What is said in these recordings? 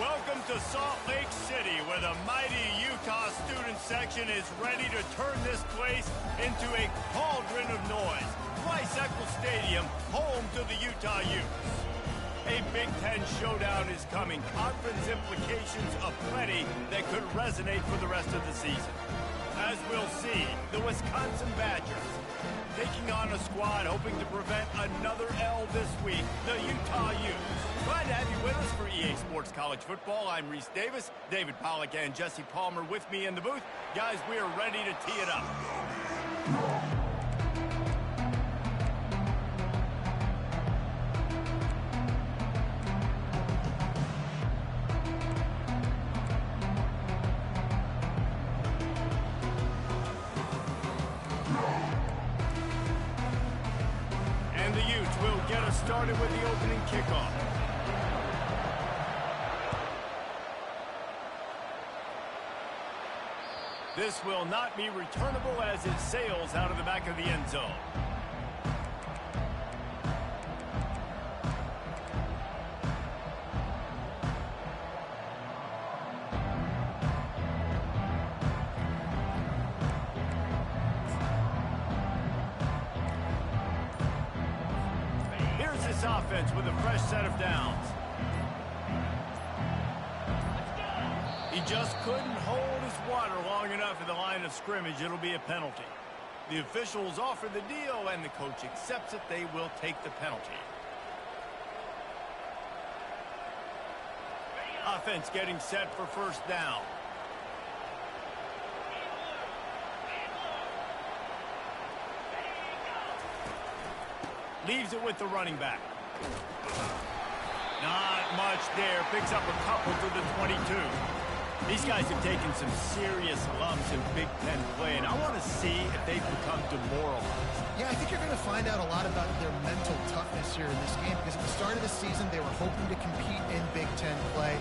Welcome to Salt Lake City, where the mighty Utah student section is ready to turn this place into a cauldron of noise. Rice Eccles Stadium, home to the Utah Utes. A Big Ten showdown is coming. Conference implications aplenty that could resonate for the rest of the season. As we'll see, the Wisconsin Badgers taking on a squad hoping to prevent another L this week, the Utah Utes. Glad to have you with us for EA Sports College Football. I'm Reese Davis, David Pollack and Jesse Palmer with me in the booth. Guys, we are ready to tee it up. And the Utes will get us started with the opening kickoff. This will not be returnable as it sails out of the back of the end zone. Here's this offense with a fresh set of downs. He just couldn't hold his water long enough at the line of scrimmage. It'll be a penalty. The officials offer the deal, and the coach accepts it. They will take the penalty. Offense getting set for first down. Leaves it with the running back. Not much there. Picks up a couple to the 22. These guys have taken some serious lumps in Big Ten play, and I want to see if they've become demoralized. Yeah, I think you're going to find out a lot about their mental toughness here in this game, because at the start of the season, they were hoping to compete in Big Ten play.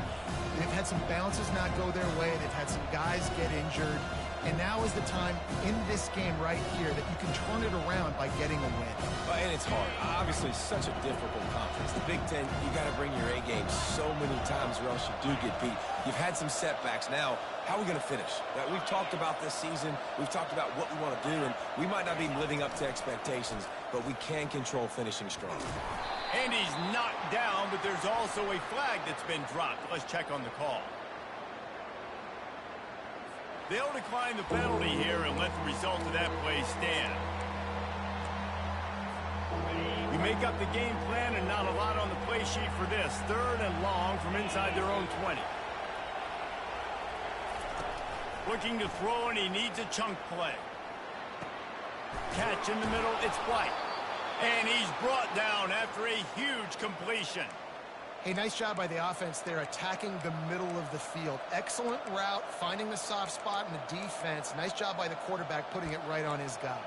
They've had some bounces not go their way. They've had some guys get injured. And now is the time in this game right here that you can turn it around by getting a win. And it's hard. Obviously, such a difficult conference. The Big Ten, you got to bring your A game so many times or else you do get beat. You've had some setbacks. Now, how are we going to finish? We've talked about this season. We've talked about what we want to do, and we might not be living up to expectations, but we can control finishing strong. And he's knocked down, but there's also a flag that's been dropped. Let's check on the call. They'll decline the penalty here and let the result of that play stand. You make up the game plan and not a lot on the play sheet for this. 3rd and long from inside their own 20. Looking to throw, and he needs a chunk play. Catch in the middle, it's White. And he's brought down after a huge completion. Hey, nice job by the offense there, attacking the middle of the field. Excellent route, finding the soft spot in the defense. Nice job by the quarterback putting it right on his guy.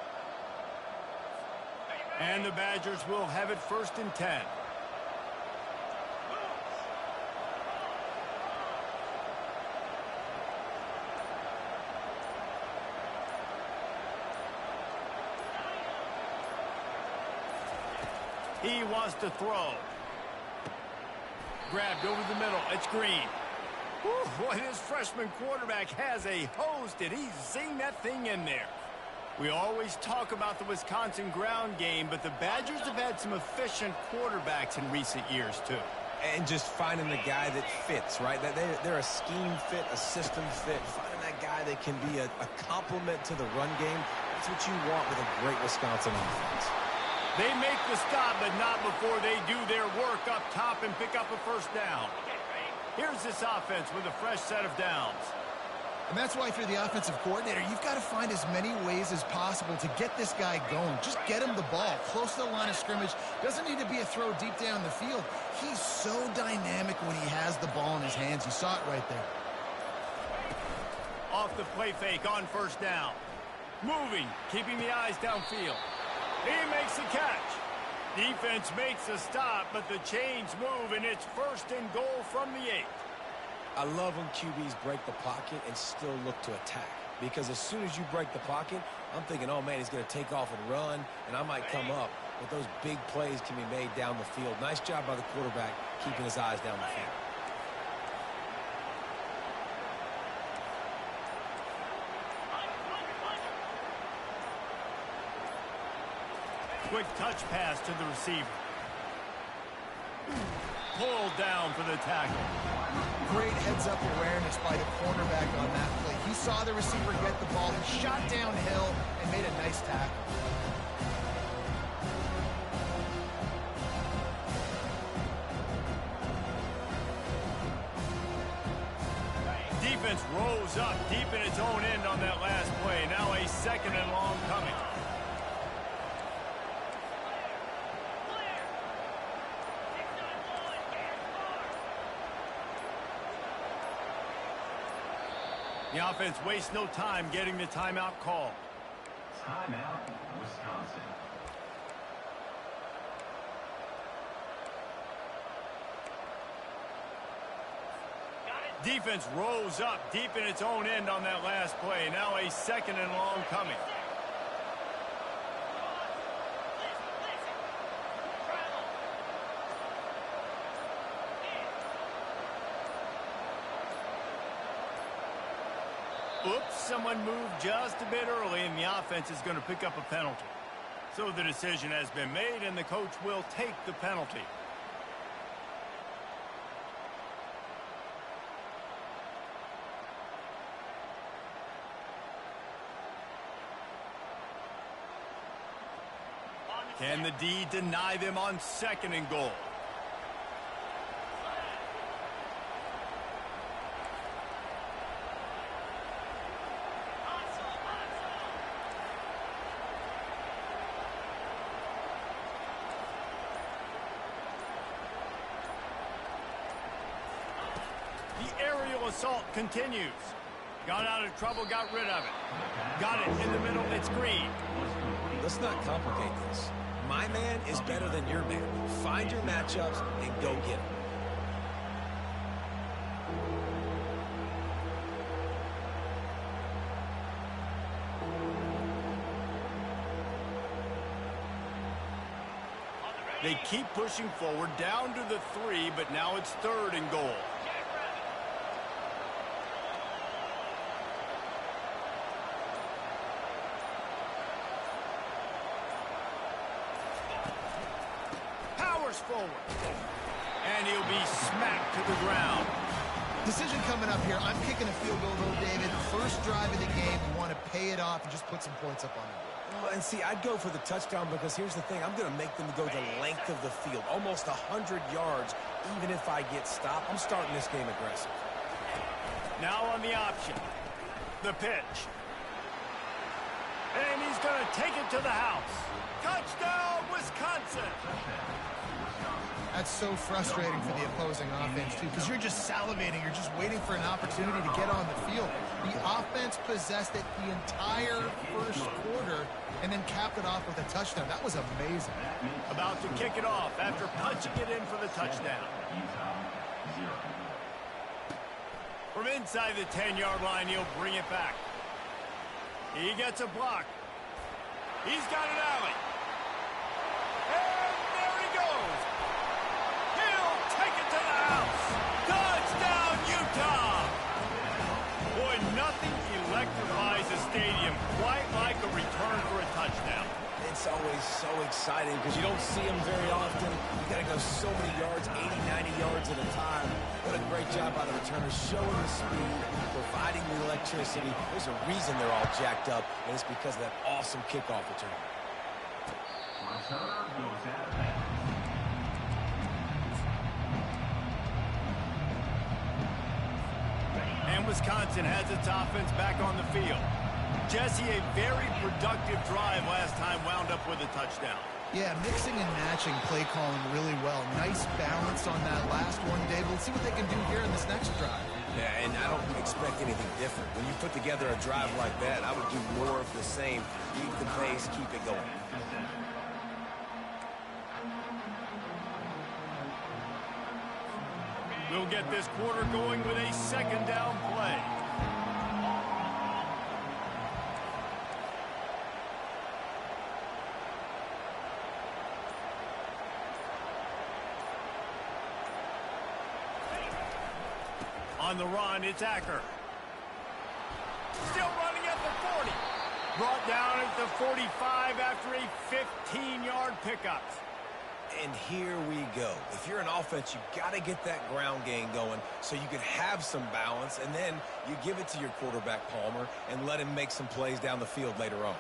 And the Badgers will have it 1st and 10. He wants to throw. Grabbed over the middle. It's Green. Whew, boy, this freshman quarterback has a hose. Did he zing that thing in there? We always talk about the Wisconsin ground game, but the Badgers have had some efficient quarterbacks in recent years, too. And just finding the guy that fits, right? They're a scheme fit, a system fit. Finding that guy that can be a complement to the run game. That's what you want with a great Wisconsin offense. They make the stop, but not before they do their work up top and pick up a first down. Here's this offense with a fresh set of downs. And that's why, if you're the offensive coordinator, you've got to find as many ways as possible to get this guy going. Just get him the ball close to the line of scrimmage. Doesn't need to be a throw deep down the field. He's so dynamic when he has the ball in his hands. You saw it right there. Off the play fake on first down. Moving, keeping the eyes downfield. He makes the catch. Defense makes the stop, but the chains move, and it's 1st and goal from the 8. I love when QBs break the pocket and still look to attack. Because as soon as you break the pocket, I'm thinking, oh, man, he's going to take off and run, and I might come up. But those big plays can be made down the field. Nice job by the quarterback keeping his eyes down the field. Quick touch pass to the receiver. Pulled down for the tackle. Great heads-up awareness by the cornerback on that play. He saw the receiver get the ball. He shot downhill and made a nice tackle. Defense rose up deep in its own end on that last play. Now a second and long coming. The offense wastes no time getting the timeout call. Timeout, Wisconsin. Defense rose up deep in its own end on that last play. Now a second and long coming. Oops, someone moved just a bit early, and the offense is going to pick up a penalty. So the decision has been made, and the coach will take the penalty. Can the D deny them on second and goal? The aerial assault continues. Got out of trouble, got rid of it. Got it in the middle, it's Green. Let's not complicate this. My man is better than your man. Find your matchups and go get them. They keep pushing forward down to the 3, but now it's third and goal. Forward. And he'll be smacked to the ground. Decision coming up here. I'm kicking a field goal, though, David. First drive of the game. You want to pay it off and just put some points up on the board. Well, and see, I'd go for the touchdown because here's the thing. I'm going to make them go the length of the field, almost 100 yards. Even if I get stopped, I'm starting this game aggressive. Now on the option. The pitch. And he's going to take it to the house. Touchdown, Wisconsin! That's so frustrating for the opposing offense, too, because you're just salivating. You're just waiting for an opportunity to get on the field. The offense possessed it the entire first quarter and then capped it off with a touchdown. That was amazing. About to kick it off after punching it in for the touchdown. From inside the 10-yard line, he'll bring it back. He gets a block. He's got an alley. And there he goes. He'll take it to the house. Touchdown, Utah. Boy, nothing electrifies a stadium quite like a return for a touchdown. It's always so exciting because you don't see them very often. You got to go so many yards, 80, 90 yards at a time. What a great job by the returners, showing the speed, providing the electricity. There's a reason they're all jacked up, and it's because of that awesome kickoff return. Returner goes out of bounds. And Wisconsin has its offense back on the field. Jesse, a very productive drive last time wound up with a touchdown. Yeah, mixing and matching play calling really well. Nice balance on that last one, David. Let's see what they can do here in this next drive. Yeah, and I don't expect anything different. When you put together a drive like that, I would do more of the same. Keep the pace, keep it going. We'll get this quarter going with a second down play. On the run, it's Acker. Still running at the 40. Brought down at the 45 after a 15-yard pickup. And here we go. If you're an offense, you've got to get that ground game going so you can have some balance, and then you give it to your quarterback, Palmer, and let him make some plays down the field later on.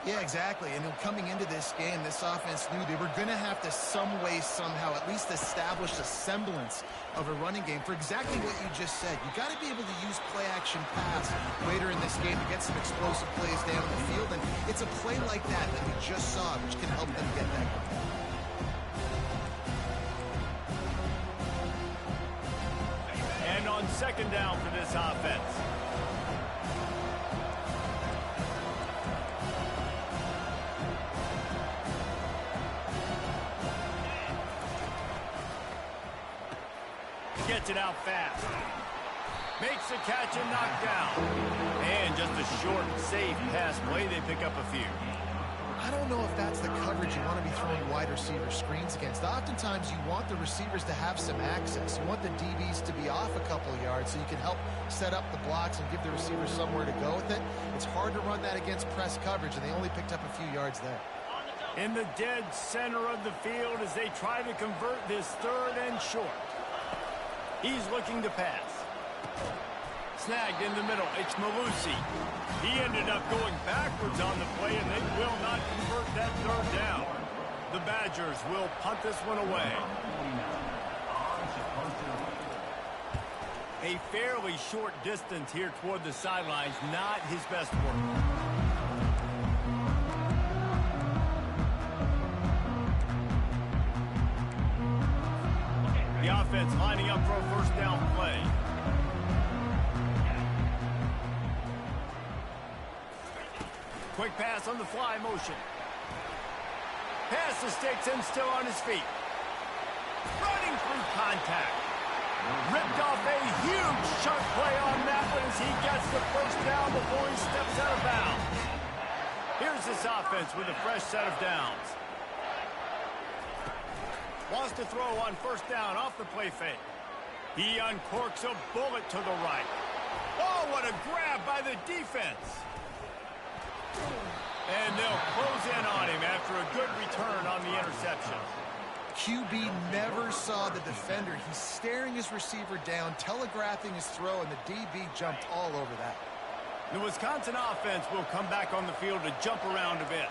Yeah, exactly. And coming into this game, this offense knew they were going to have to some way, somehow, at least establish a semblance of a running game for exactly what you just said. You got to be able to use play-action pass later in this game to get some explosive plays down the field. And it's a play like that that we just saw, which can help them get that going. And on second down for this offense. Gets it out fast. Makes the catch and knocked down. And just a short, safe pass play. They pick up a few. I don't know if that's the coverage you want to be throwing wide receiver screens against. Oftentimes, you want the receivers to have some access. You want the DBs to be off a couple of yards so you can help set up the blocks and give the receivers somewhere to go with it. It's hard to run that against press coverage, and they only picked up a few yards there. In the dead center of the field as they try to convert this third and short. He's looking to pass. Snagged in the middle. It's Malusi. He ended up going backwards on the play, and they will not convert that third down. The Badgers will punt this one away. A fairly short distance here toward the sidelines. Not his best work. The offense lining up for a first down play. Quick pass on the fly motion. Pass the sticks and still on his feet. Running through contact. Ripped off a huge chunk play on that one as he gets the first down before he steps out of bounds. Here's this offense with a fresh set of downs. Wants to throw on first down off the play fake. He uncorks a bullet to the right. Oh, what a grab by the defense. And they'll close in on him after a good return on the interception. QB never saw the defender. He's staring his receiver down, telegraphing his throw, and the DB jumped all over that. The Wisconsin offense will come back on the field to jump around a bit.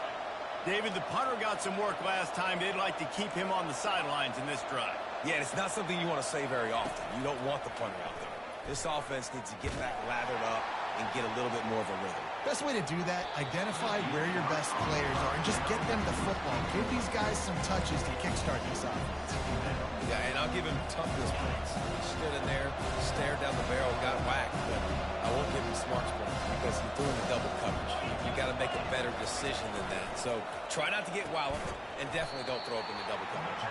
David, the punter got some work last time. They'd like to keep him on the sidelines in this drive. Yeah, it's not something you want to say very often. You don't want the punter out there. This offense needs to get back lathered up and get a little bit more of a rhythm. Best way to do that, identify where your best players are and just get them the football. Give these guys some touches to kickstart this offense. Yeah, and I'll give him toughness points. He stood in there, stared down the barrel, got whacked, but I won't give him smarts points because he threw in the double coverage. You got to make a better decision than that. So try not to get wild, and definitely don't throw up in the double coverage.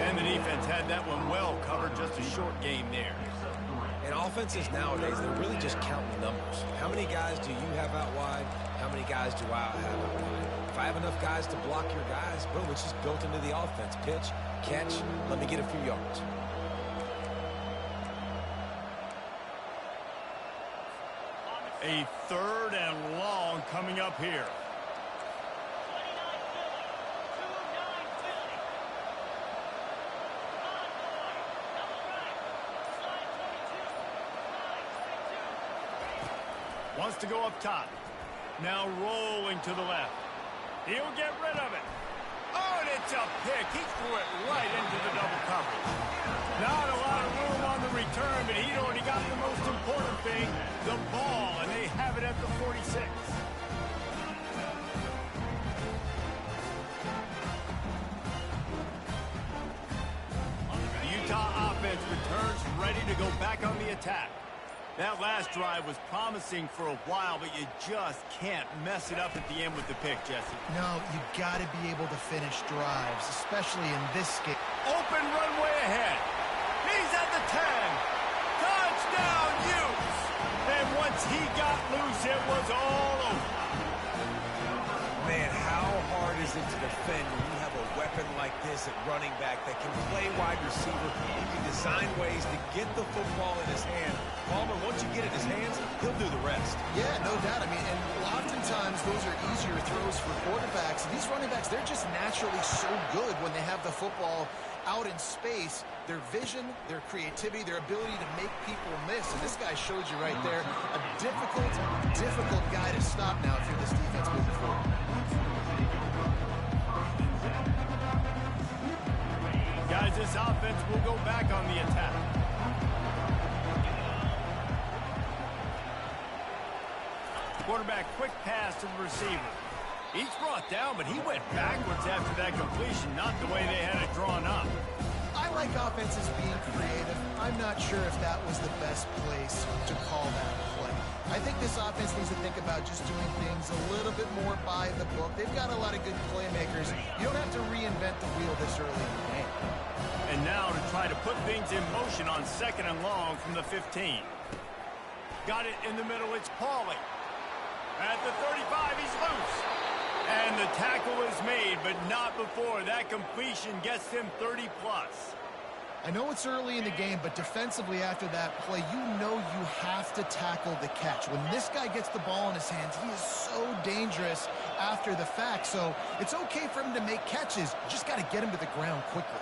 And the defense had that one well covered, just a short game there. And offenses nowadays, they're really just counting the numbers. How many guys do you have out wide? How many guys do I have out wide? If I have enough guys to block your guys, boom, it's just built into the offense. Pitch, catch, let me get a few yards. A third and long coming up here. Wants to go up top. Now rolling to the left. He'll get rid of it. Oh, and it's a pick. He threw it right into the double coverage. Not a lot of room on the return, but he'd already got the most important thing, the ball, and they have it at the 46. The Utah offense returns ready to go back on the attack. That last drive was promising for a while, but you just can't mess it up at the end with the pick, Jesse. No, you got to be able to finish drives, especially in this game. Open runway ahead. He's at the 10. Touchdown, Utes. And once he got loose, it was all over. Man, how hard is it to defend when you have a weapon weapon like this at running back that can play wide receiver. He can design ways to get the football in his hand. Palmer, once you get it in his hands, he'll do the rest. Yeah, no doubt. I mean, and oftentimes those are easier throws for quarterbacks. These running backs, they're just naturally so good when they have the football out in space. Their vision, their creativity, their ability to make people miss. And this guy showed you right there a difficult guy to stop now if you're this defense moving forward. Guys, this offense will go back on the attack. Quarterback, quick pass to the receiver. He's brought down, but he went backwards after that completion, not the way they had it drawn up. I like offenses being creative. I'm not sure if that was the best place to call that play. I think this offense needs to think about just doing things a little bit more by the book. They've got a lot of good playmakers. You don't have to reinvent the wheel this early in the game. And now to try to put things in motion on 2nd and long from the 15. Got it in the middle, it's Pauly. At the 35, he's loose. And the tackle is made, but not before that completion gets him 30-plus. I know it's early in the game, but defensively after that play, you know you have to tackle the catch. When this guy gets the ball in his hands, he is so dangerous after the fact. So it's okay for him to make catches. You just got to get him to the ground quickly.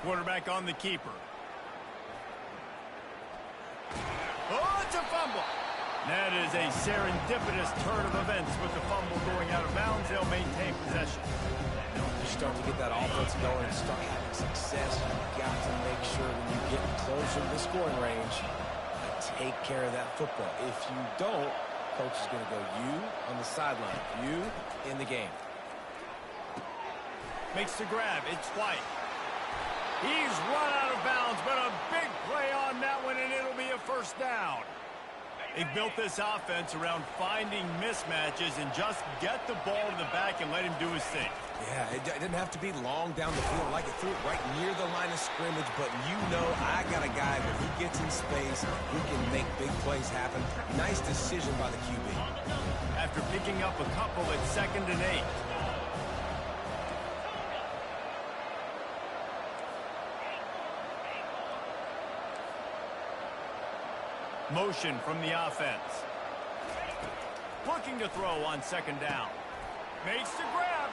Quarterback on the keeper. Oh, it's a fumble. That is a serendipitous turn of events with the fumble going out of bounds. They'll maintain possession. You start to get that offense going and start having success. You've got to make sure when you get closer to the scoring range, you take care of that football. If you don't, coach is going to go you on the sideline, you in the game. Makes the grab. It's White. He's run out of bounds, but a big play on that one, and it'll be a first down. They've built this offense around finding mismatches and just get the ball to the back and let him do his thing. Yeah, it didn't have to be long down the field. Like it threw it right near the line of scrimmage, but you know I got a guy when he gets in space who can make big plays happen. Nice decision by the QB. After picking up a couple at 2nd and 8. Motion from the offense. Looking to throw on 2nd down. Makes the grab.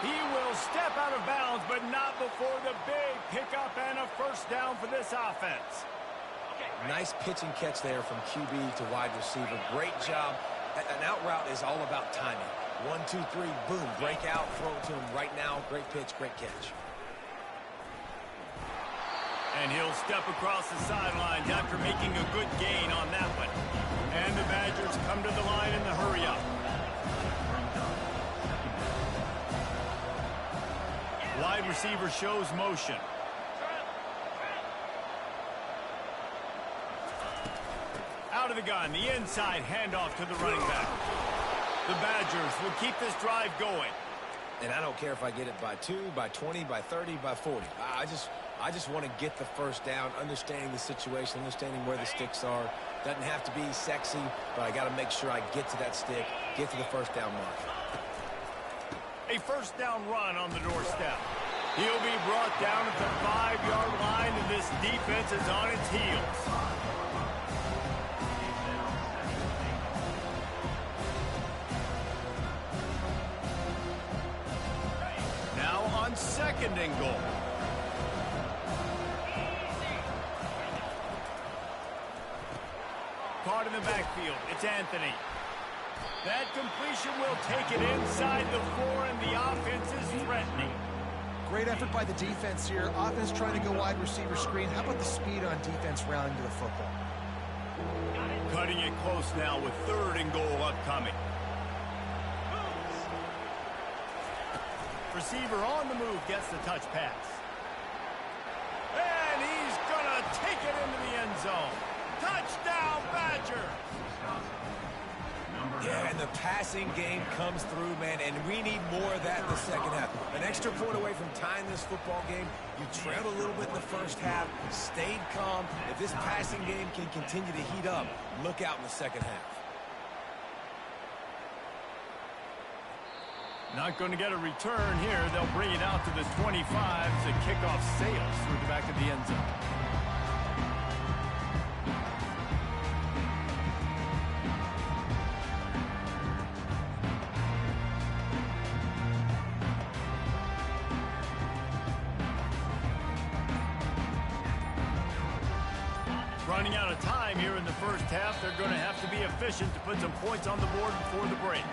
He will step out of bounds, but not before the big pickup and a first down for this offense. Nice pitch and catch there from QB to wide receiver. Great job. An out route is all about timing. 1, 2, 3, boom, break out, throw it to him right now. Great pitch, great catch. And he'll step across the sidelines after making a good gain on that one. And the Badgers come to the line in the hurry-up. Wide receiver shows motion. Out of the gun, the inside handoff to the running back. The Badgers will keep this drive going. And I don't care if I get it by 2, by 20, by 30, by 40. I just want to get the first down, understanding the situation, understanding where the sticks are. Doesn't have to be sexy, but I got to make sure I get to that stick, get to the first down mark. A first down run on the doorstep. He'll be brought down at the 5-yard line, and this defense is on its heels. Now on 2nd and goal. Caught in the backfield. It's Anthony. That completion will take it inside the 4, and the offense is threatening. Great effort by the defense here. Offense trying to go wide receiver screen. How about the speed on defense rounding to the football? Cutting it close now with 3rd and goal upcoming. Receiver on the move gets the touch pass. And he's going to take it into the end zone. Touchdown, Badger! Yeah, and the passing game comes through, man, and we need more of that in the second half. An extra point away from tying this football game. You trailed a little bit in the first half, stayed calm. If this passing game can continue to heat up, look out in the second half. Not going to get a return here. They'll bring it out to the 25 as the kickoff sails through the back of the end zone. Running out of time here in the first half. They're going to have to be efficient to put some points on the board before the break.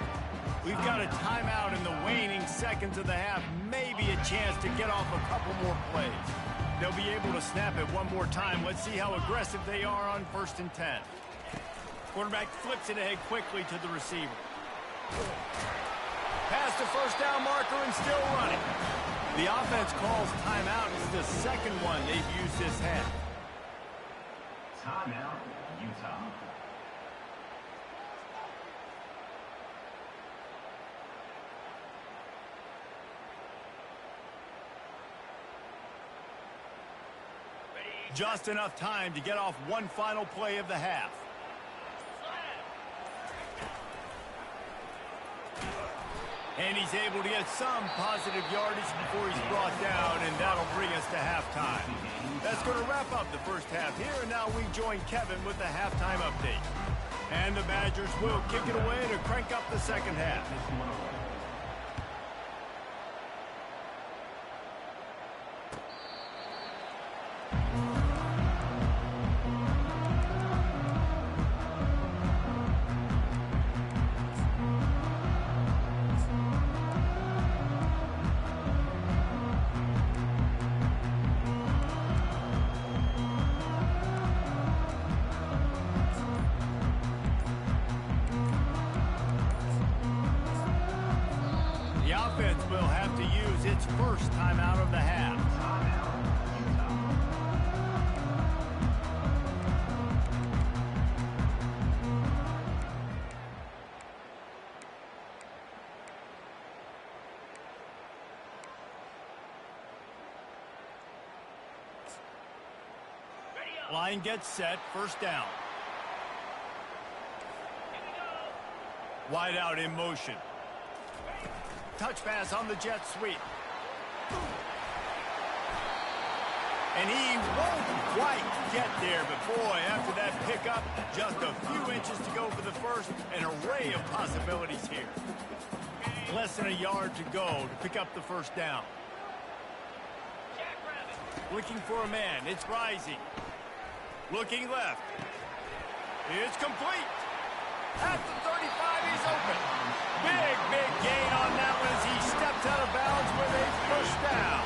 We've got a timeout in the waning seconds of the half. Maybe a chance to get off a couple more plays. They'll be able to snap it one more time. Let's see how aggressive they are on 1st and 10. Quarterback flips it ahead quickly to the receiver. Past the first down marker and still running. The offense calls timeout. It's the second one they've used this half. Timeout, Utah. Just enough time to get off one final play of the half. And he's able to get some positive yardage before he's brought down, and that'll bring us to halftime. That's going to wrap up the first half here, and now we join Kevin with the halftime update. And the Badgers will kick it away to crank up the second half. The offense will have to use its first timeout of the half. Line gets set, first down. Wide out in motion. Touch pass on the jet sweep. And he won't quite get there, but boy, after that pickup, just a few inches to go for the first. An array of possibilities here. Less than a yard to go to pick up the first down. Looking for a man, it's Rising. Looking left. It's complete. At the 35, he's open. Big gain on that one as he stepped out of bounds with a first down.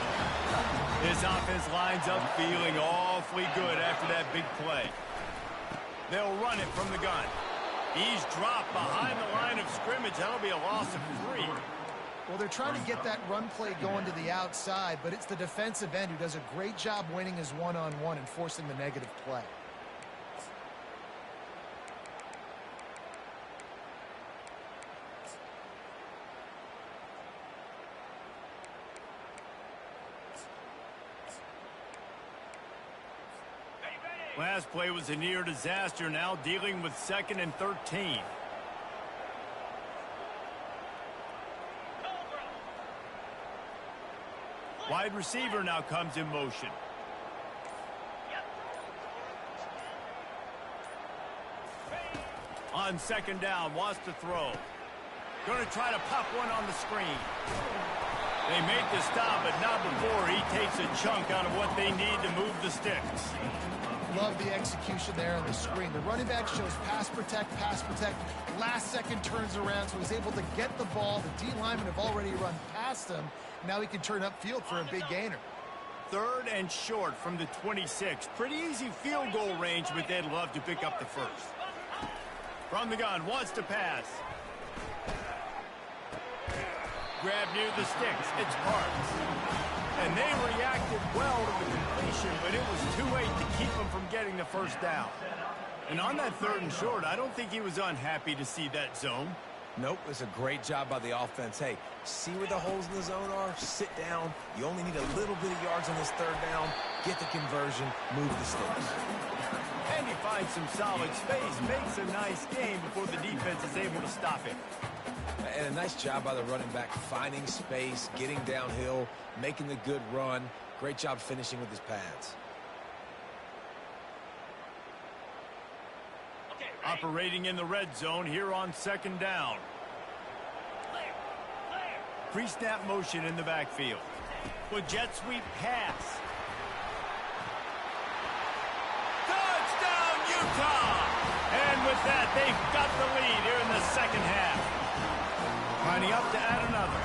This offense lines up feeling awfully good after that big play. They'll run it from the gun. He's dropped behind the line of scrimmage. That'll be a loss of 3. Well, they're trying to get that run play going to the outside, but it's the defensive end who does a great job winning his one-on-one and forcing the negative play. Last play was a near disaster, now dealing with 2nd and 13. Wide receiver now comes in motion. On 2nd down, wants to throw. Going to try to pop one on the screen. They make the stop, but not before he takes a chunk out of what they need to move the sticks. Love the execution there on the screen. The running back shows pass protect. Last second turns around, so he's able to get the ball. The D linemen have already run past him. Now he can turn upfield for a big gainer. 3rd and short from the 26. Pretty easy field goal range, but they'd love to pick up the first. From the gun, wants to pass. Grab near the sticks. It's Parks. And they reacted well to the completion, but it was too late to keep them from getting the first down. And on that 3rd and short, I don't think he was unhappy to see that zone. Nope, it's a great job by the offense. Hey, see where the holes in the zone are? Sit down. You only need a little bit of yards on this 3rd down. Get the conversion. Move the sticks. And he finds some solid space. Makes a nice game before the defense is able to stop him. And a nice job by the running back, finding space, getting downhill, making the good run. Great job finishing with his pads. Operating in the red zone here on second down. Pre-snap motion in the backfield. With jet sweep pass. Touchdown, Utah! And with that, they've got the lead here in the second half. Lining up to add another.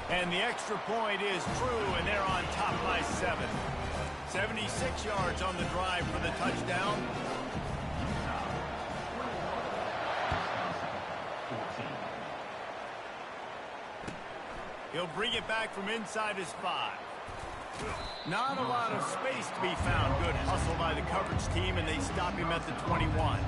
And the extra point is true, and they're on top by 7. 76 yards on the drive for the touchdown. He'll bring it back from inside his 5. Not a lot of space to be found. Good hustle by the coverage team, and they stop him at the 21.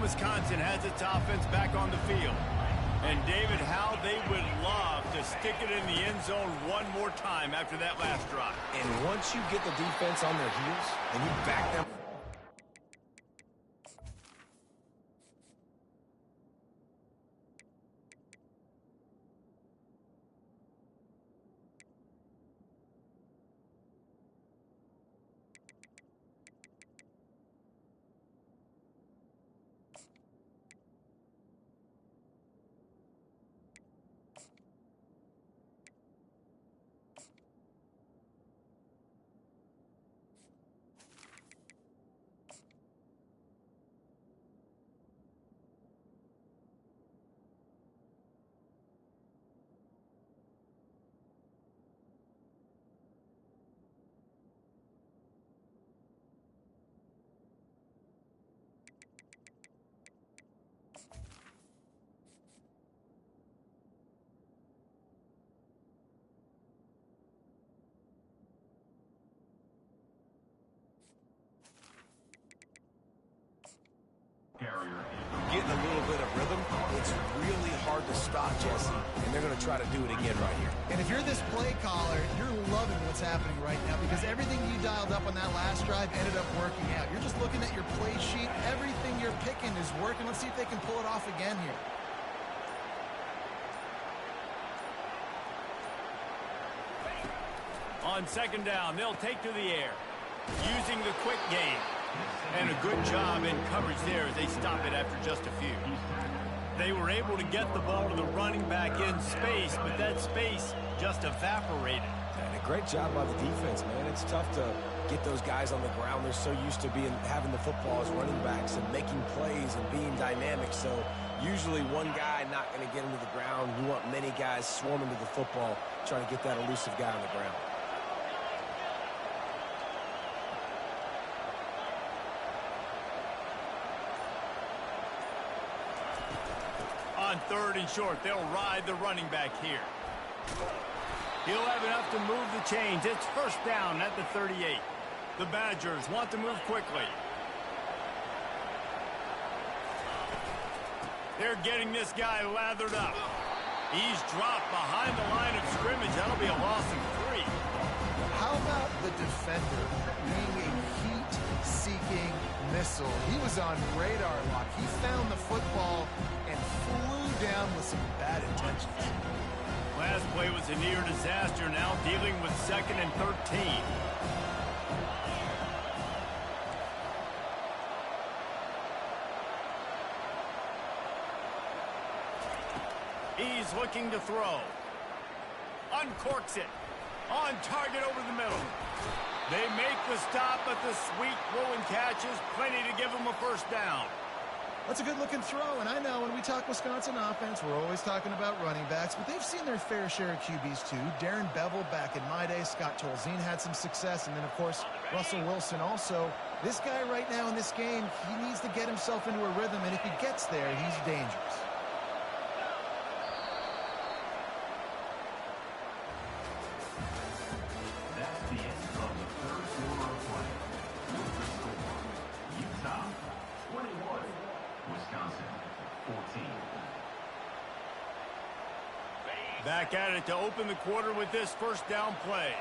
Wisconsin has its offense back on the field. And David, how they would love to stick it in the end zone one more time after that last drive. And once you get the defense on their heels and you back them. Getting a little bit of rhythm, it's really hard to stop, Jesse, and they're going to try to do it again right here. And if you're this play caller, you're loving what's happening right now because everything you dialed up on that last drive ended up working out. You're just looking at your play sheet. Everything you're picking is working. Let's see if they can pull it off again here. On second down, they'll take to the air, using the quick game. And a good job in coverage there as they stop it after just a few. They were able to get the ball to the running back in space, but that space just evaporated. And a great job by the defense, man. It's tough to get those guys on the ground. They're so used to having the football as running backs and making plays and being dynamic. So usually one guy not going to get into the ground. You want many guys swarming to the football, trying to get that elusive guy on the ground. On third and short, they'll ride the running back here. He'll have enough to move the chains. It's first down at the 38. The Badgers want to move quickly. They're getting this guy lathered up. He's dropped behind the line of scrimmage. That'll be a loss of 3. How about the defender being a heat-seeking missile? He was on radar lock. He found the football and flew down with some bad intentions. Last play was a near disaster. Now dealing with 2nd and 13. He's looking to throw. Uncorks it. On target over the middle. They make the stop, but the sweet throw and catch is plenty to give them a first down. That's a good-looking throw, and I know when we talk Wisconsin offense, we're always talking about running backs, but they've seen their fair share of QBs too. Darren Bevel back in my day, Scott Tolzien had some success, and then, of course, Russell Wilson also. This guy right now in this game, he needs to get himself into a rhythm, and if he gets there, he's dangerous. Back at it to open the quarter with this first down play.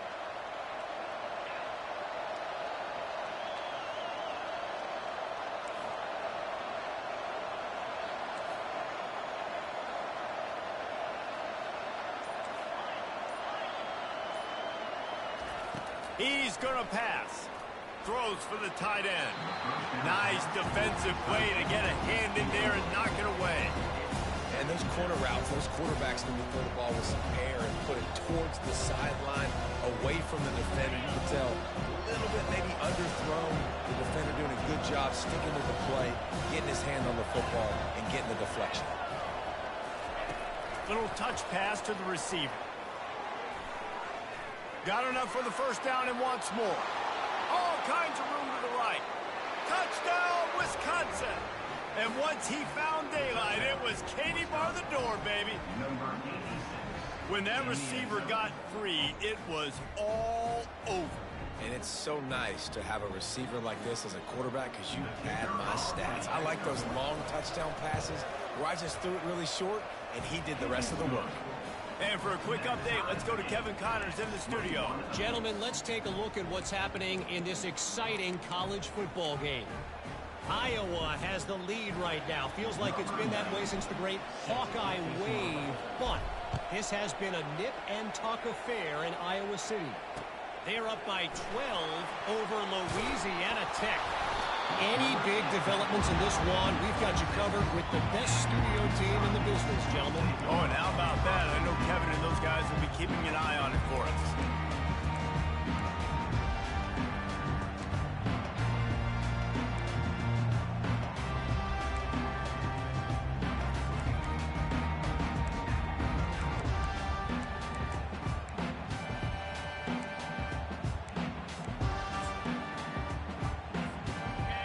He's going to pass. Throws for the tight end. Nice defensive play to get a hand in there and knock it away. And those corner routes, those quarterbacks need to throw the ball with some air and put it towards the sideline, away from the defender. You can tell a little bit maybe underthrown. The defender doing a good job sticking with the play, getting his hand on the football, and getting the deflection. Little touch pass to the receiver. Got enough for the first down and wants more. All kinds of room to the right. Touchdown, Wisconsin. And once he found daylight, it was Katie bar the door, baby. When that receiver got free, it was all over. And it's so nice to have a receiver like this as a quarterback because you pad my stats. I like those long touchdown passes where I just threw it really short and he did the rest of the work. And for a quick update, let's go to Kevin Connors in the studio. Gentlemen, let's take a look at what's happening in this exciting college football game. Iowa has the lead right now. Feels like it's been that way since the great Hawkeye wave. But this has been a nip-and-tuck affair in Iowa City. They're up by 12 over Louisiana Tech. Any big developments in this one, we've got you covered with the best studio team in the business, gentlemen. Oh, and how about that? I know Kevin and those guys will be keeping an eye on it for us.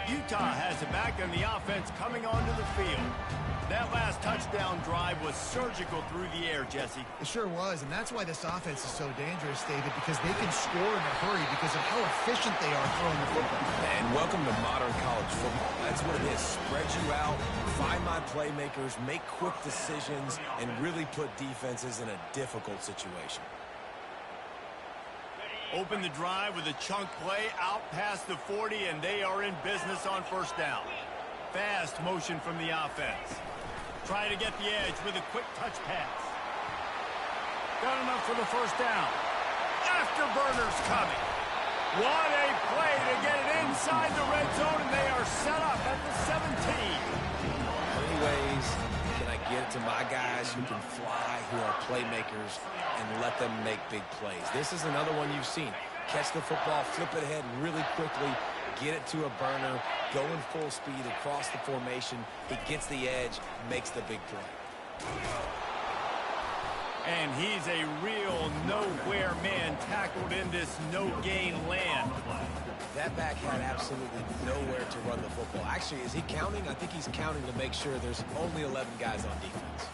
Utah has it back and the offense coming onto the field. That last touchdown drive was surgical through the air, Jesse. It sure was, and that's why this offense is so dangerous, David, because they can score in a hurry because of how efficient they are throwing the football. And welcome to modern college football. That's what it is. Spread you out, find my playmakers, make quick decisions, and really put defenses in a difficult situation. Open the drive with a chunk play out past the 40, and they are in business on first down. Fast motion from the offense. Try to get the edge with a quick touch pass. Got enough for the first down. Afterburners coming. What a play to get it inside the red zone, and they are set up at the 17. How many ways can I get it to my guys who can fly, who are playmakers, and let them make big plays? This is another one you've seen. Catch the football, flip it ahead really quickly, get it to a burner, go in full speed across the formation. He gets the edge, makes the big play. And he's a real nowhere man tackled in this no-gain land play. That back had absolutely nowhere to run the football. Actually, is he counting? I think he's counting to make sure there's only 11 guys on defense.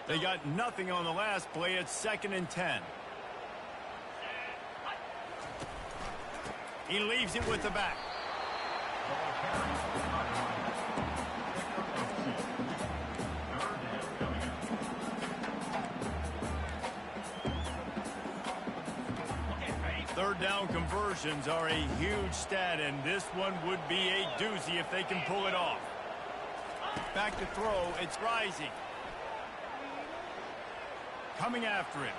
They got nothing on the last play. It's 2nd and 10. He leaves it with the back. Third down conversions are a huge stat, and this one would be a doozy if they can pull it off. Back to throw. It's Rising. Coming after him.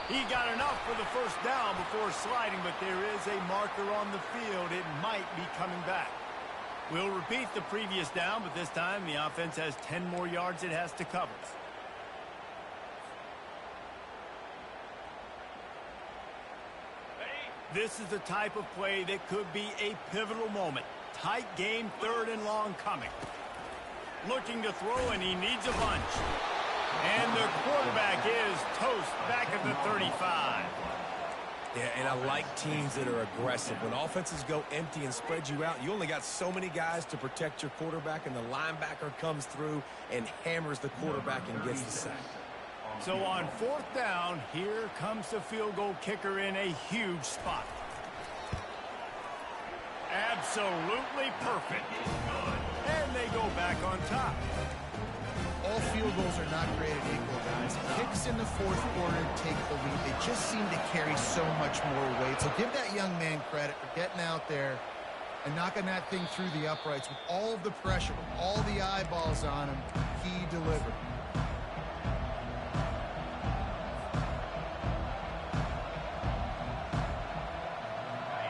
He got enough for the first down before sliding, but there is a marker on the field. It might be coming back. We'll repeat the previous down, but this time the offense has 10 more yards it has to cover. This is the type of play that could be a pivotal moment. Tight game, 3rd and long coming. Looking to throw, and he needs a bunch. And the quarterback is toast back at the 35. Yeah, and I like teams that are aggressive. When offenses go empty and spread you out, you only got so many guys to protect your quarterback, and the linebacker comes through and hammers the quarterback and gets the sack. So on 4th down, here comes the field goal kicker in a huge spot. Absolutely perfect. And they go back on top. All field goals are not created equal, guys. Kicks in the fourth quarter take the lead. They just seem to carry so much more weight. So give that young man credit for getting out there and knocking that thing through the uprights with all of the pressure, with all the eyeballs on him. He delivered.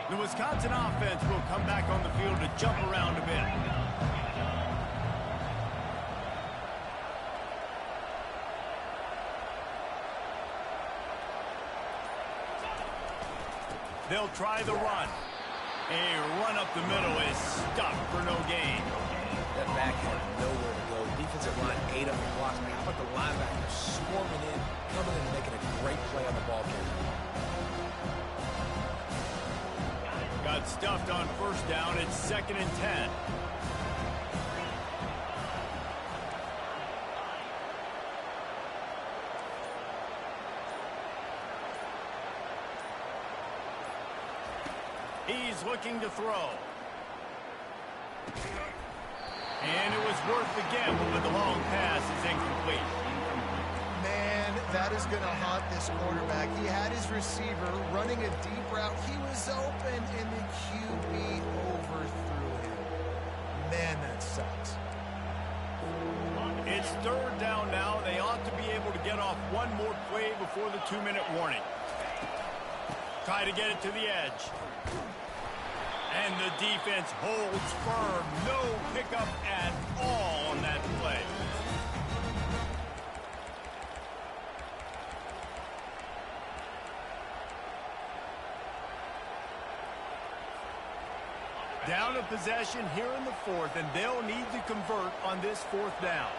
The Wisconsin offense will come back on the field to jump around a bit. They'll try the run. A run up the middle is stuck for no gain. That back had nowhere to go. Defensive line ate up the blocks. How about the linebackers swarming in, coming in and making a great play on the ball carrier? Got stuffed on first down. It's 2nd and 10. He's looking to throw. And it was worth the gamble, but the long pass is incomplete. Man, that is going to haunt this quarterback. He had his receiver running a deep route. He was open, and the QB overthrew him. Man, that sucks. It's 3rd down now. They ought to be able to get off one more play before the 2-minute warning. Try to get it to the edge. And the defense holds firm. No pickup at all on that play. Down a possession here in the 4th, and they'll need to convert on this 4th down.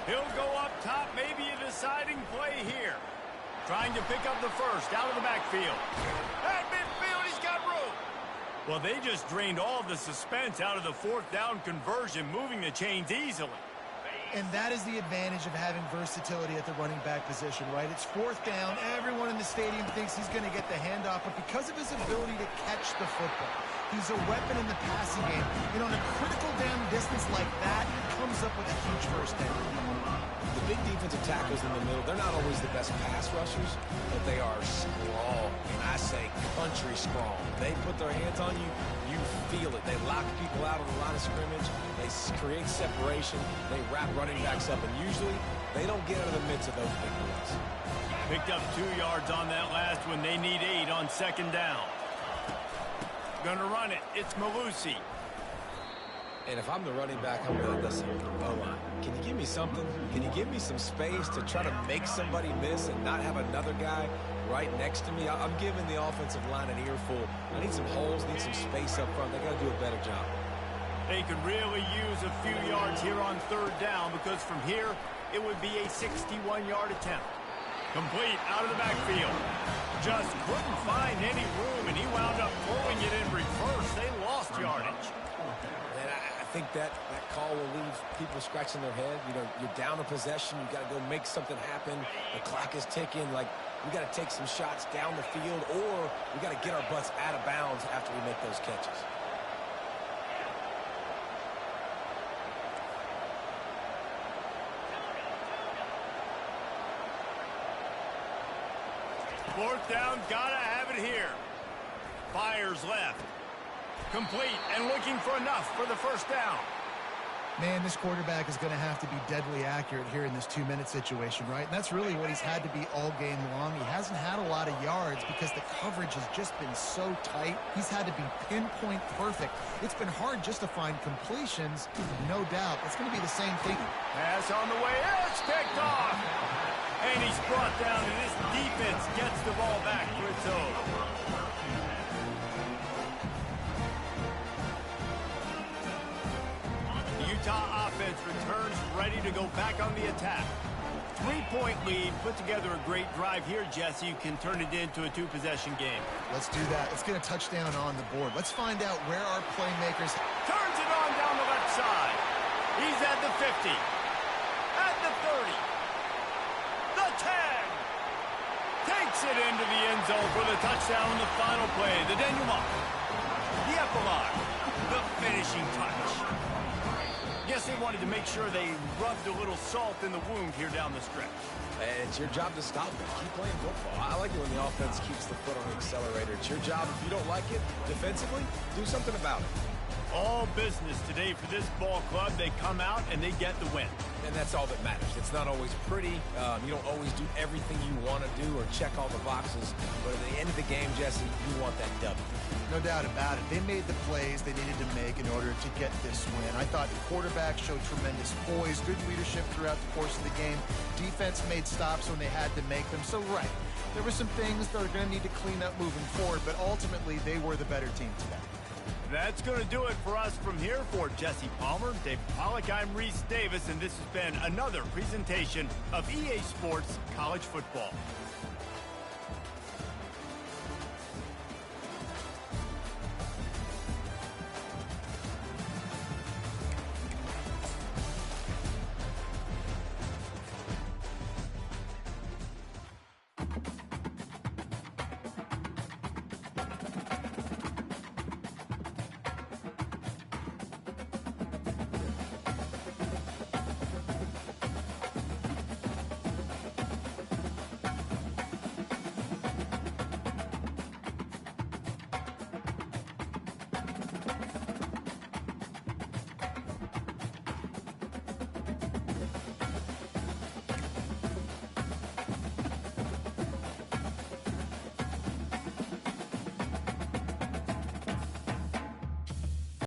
He'll go up top, maybe a deciding play here. Trying to pick up the first out of the backfield. At midfield, he's got room. Well, they just drained all the suspense out of the 4th down conversion, moving the chains easily. And that is the advantage of having versatility at the running back position, right? It's 4th down. Everyone in the stadium thinks he's going to get the handoff, but because of his ability to catch the football, he's a weapon in the passing game. And on a critical down distance like that, he comes up with a huge first down. The big defensive tackles in the middle, they're not always the best pass rushers, but they are strong. And I say country strong. They put their hands on you, you feel it. They lock people out on the line of scrimmage. They create separation. They wrap running backs up. And usually, they don't get out of the midst of those big boys. Picked up 2 yards on that last one. They need 8 on 2nd down. Gonna run it. It's Malusi. And if I'm the running back, I'm going to listen. O-line, can you give me something? Can you give me some space to try to make somebody miss and not have another guy right next to me? I'm giving the offensive line an earful. I need some holes, need some space up front. They got to do a better job. They could really use a few yards here on 3rd down because from here, it would be a 61-yard attempt. Complete out of the backfield. Just couldn't find any room, and he wound up throwing it in reverse. They lost yardage. And I think that call will leave people scratching their head. You know, you're down a possession. You got to go make something happen. The clock is ticking. Like, we got to take some shots down the field, or we got to get our butts out of bounds after we make those catches. Fourth down, gotta have it here. Fires left. Complete and looking for enough for the first down. Man, this quarterback is going to have to be deadly accurate here in this 2-minute situation, right? And that's really what he's had to be all game long. He hasn't had a lot of yards because the coverage has just been so tight. He's had to be pinpoint perfect. It's been hard just to find completions, no doubt. It's going to be the same thing. Pass on the way. It's picked off. And he's brought down, and this defense gets the ball back for its own. Utah offense returns ready to go back on the attack. 3-point lead, put together a great drive here, Jesse. You can turn it into a 2-possession game. Let's do that. Let's get a touchdown on the board. Let's find out where our playmakers... Turns it on down the left side. He's at the 50. At the 30. The 10. Takes it into the end zone for the touchdown on the final play. The denouement. The epilogue. The finishing touch. Guess they wanted to make sure they rubbed a little salt in the wound here down the stretch. It's your job to stop them. Keep playing football. I like it when the offense keeps the foot on the accelerator. It's your job. If you don't like it defensively, do something about it. All business today for this ball club. They come out and they get the win. And that's all that matters. It's not always pretty. You don't always do everything you want to do or check all the boxes. But at the end of the game, Jesse, you want that W. No doubt about it. They made the plays they needed to make in order to get this win. I thought the quarterback showed tremendous poise, good leadership throughout the course of the game. Defense made stops when they had to make them. So, right, there were some things that are going to need to clean up moving forward, but ultimately they were the better team today. That's going to do it for us from here. For Jesse Palmer, Dave Pollack, I'm Reese Davis, and this has been another presentation of EA Sports College Football.